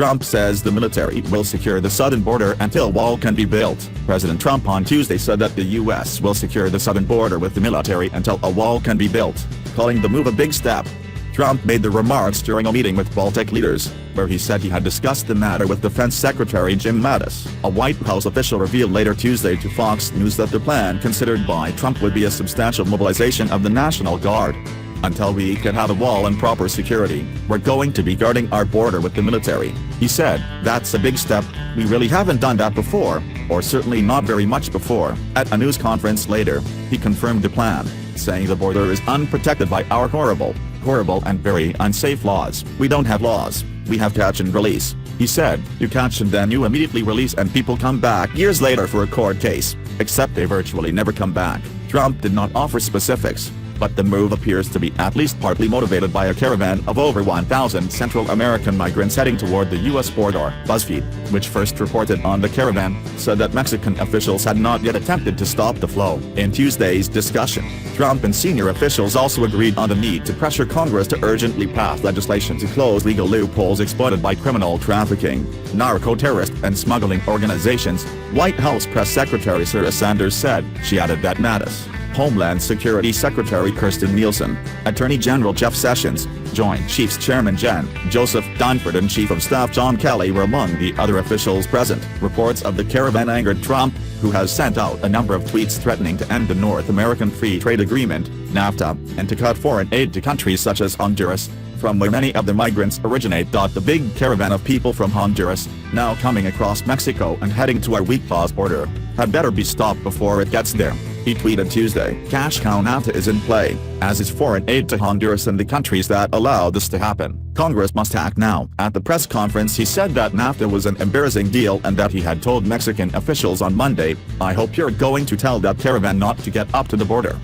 Trump says the military will secure the southern border until a wall can be built. President Trump on Tuesday said that the U.S. will secure the southern border with the military until a wall can be built, calling the move a big step. Trump made the remarks during a meeting with Baltic leaders, where he said he had discussed the matter with Defense Secretary Jim Mattis. A White House official revealed later Tuesday to Fox News that the plan considered by Trump would be a substantial mobilization of the National Guard. Until we can have a wall and proper security, we're going to be guarding our border with the military, he said. That's a big step. We really haven't done that before, or certainly not very much before. At a news conference later, he confirmed the plan, saying the border is unprotected by our horrible and very unsafe laws. We don't have laws, we have catch and release. He said, you catch and then you immediately release and people come back years later for a court case, except they virtually never come back. Trump did not offer specifics, but the move appears to be at least partly motivated by a caravan of over 1,000 Central American migrants heading toward the U.S. border. BuzzFeed, which first reported on the caravan, said that Mexican officials had not yet attempted to stop the flow. In Tuesday's discussion, Trump and senior officials also agreed on the need to pressure Congress to urgently pass legislation to close legal loopholes exploited by criminal trafficking, narco-terrorist and smuggling organizations, White House Press Secretary Sarah Sanders said. She added that Mattis, Homeland Security Secretary Kirstjen Nielsen, Attorney General Jeff Sessions, Joint Chiefs Chairman Jen Joseph Dunford and Chief of Staff John Kelly were among the other officials present. Reports of the caravan angered Trump, who has sent out a number of tweets threatening to end the North American Free Trade Agreement, NAFTA, and to cut foreign aid to countries such as Honduras, from where many of the migrants originate. The big caravan of people from Honduras, now coming across Mexico and heading to our weak-paws border, had better be stopped before it gets there. He tweeted Tuesday, cash cow NAFTA is in play, as is foreign aid to Honduras and the countries that allow this to happen. Congress must act now. At the press conference he said that NAFTA was an embarrassing deal and that he had told Mexican officials on Monday, I hope you're going to tell that caravan not to get up to the border.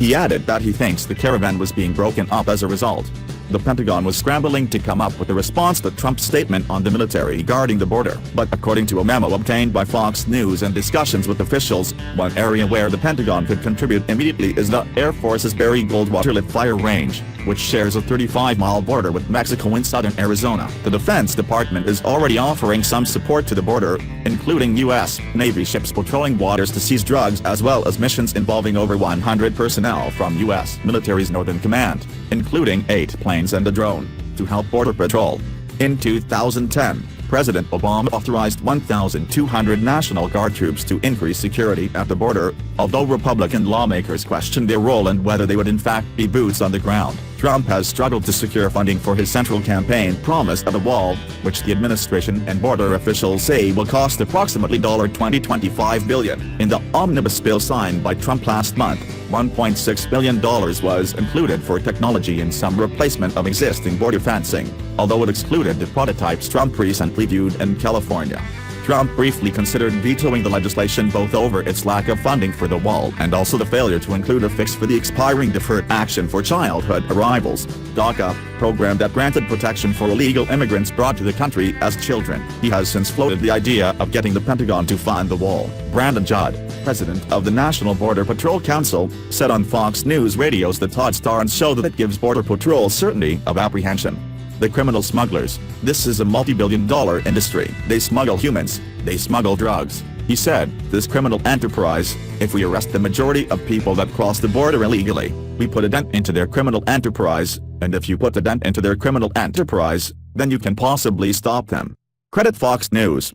He added that he thinks the caravan was being broken up as a result. The Pentagon was scrambling to come up with a response to Trump's statement on the military guarding the border. But according to a memo obtained by Fox News and discussions with officials, one area where the Pentagon could contribute immediately is the Air Force's Barry Goldwater Fire Range, which shares a 35-mile border with Mexico in southern Arizona. The Defense Department is already offering some support to the border, including U.S. Navy ships patrolling waters to seize drugs as well as missions involving over 100 personnel from U.S. military's Northern Command, including 8 planes and a drone, to help Border Patrol. In 2010, President Obama authorized 1,200 National Guard troops to increase security at the border, although Republican lawmakers questioned their role and whether they would in fact be boots on the ground. Trump has struggled to secure funding for his central campaign promise of a wall, which the administration and border officials say will cost approximately $20-25 billion. In the omnibus bill signed by Trump last month, $1.6 billion was included for technology and some replacement of existing border fencing, although it excluded the prototypes Trump recently viewed in California. Trump briefly considered vetoing the legislation both over its lack of funding for the wall and also the failure to include a fix for the expiring Deferred Action for Childhood Arrivals (DACA) program that granted protection for illegal immigrants brought to the country as children. He has since floated the idea of getting the Pentagon to fund the wall. Brandon Judd, president of the National Border Patrol Council, said on Fox News Radio's The Todd Starnes Show that it gives Border Patrol certainty of apprehension. The criminal smugglers, this is a multi-billion-dollar industry. They smuggle humans, they smuggle drugs. He said, this criminal enterprise, if we arrest the majority of people that cross the border illegally, we put a dent into their criminal enterprise, and if you put a dent into their criminal enterprise, then you can possibly stop them. Credit Fox News.